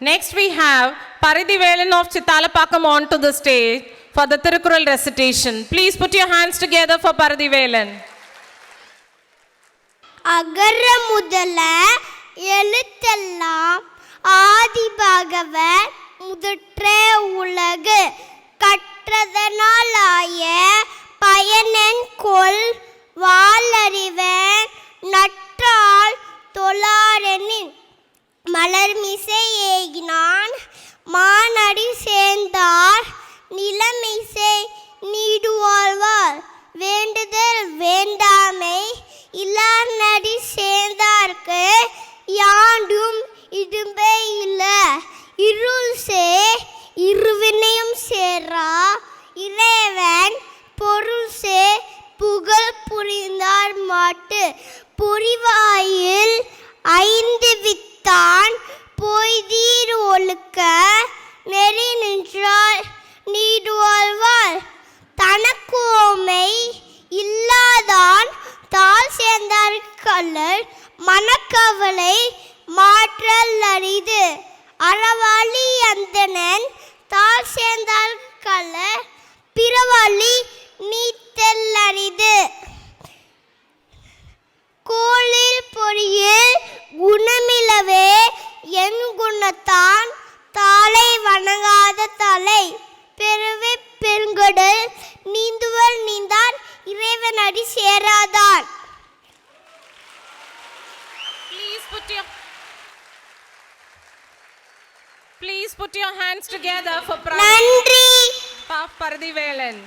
Next we have Paridhivelan of Chitalapakkam on to the stage for the Thirukkural recitation. Please put your hands together for Paridhivelan. அகர முதல எழுத்தெல்லாம் ஆதிபகவன் முதற்றே உலகு கற்றதனாலாய பயனென் கொள் வாளறிவன் நற்றால் தொழாரெனின் மலர்மிசை ஏகினான் மானடி சேர்ந்தார் நிலமிசை நீடுவாழ்வார் வேண்டுதல் வேண்டாமை இளநடி சேர்ந்தார்க்கு யாண்டும் இடும்பை இல்ல இருள் சே இருவினையும் சேரா இறைவன் பொருள் சே புகழ் புரிந்தார் மாட்டு புரிவாயில் ஐந்து வித்தான் பொய்தீர் ஒழுக்க நெறி நின்றால் நீடுவாழ்வார் தனக்கு ஓமை இல்லாதான் தாழ் சேர்ந்தார் கல்லர் மனக்கவலை மாற்றல் அரிது அறவாளி அந்தணன் தாழ் சேர்ந்தார் கல்லர் பிறவாளி நீத்தல் அரிது கோளில் பொறியில் குணமிலவே என் குணத்தான் தாளை வணங்காத தலை பெருவே பெருங்கடல் நீந்துவர் நீந்தான் இறைவன் அடி சேராதான். Please put your hands together for நன்றி Paridhivelan.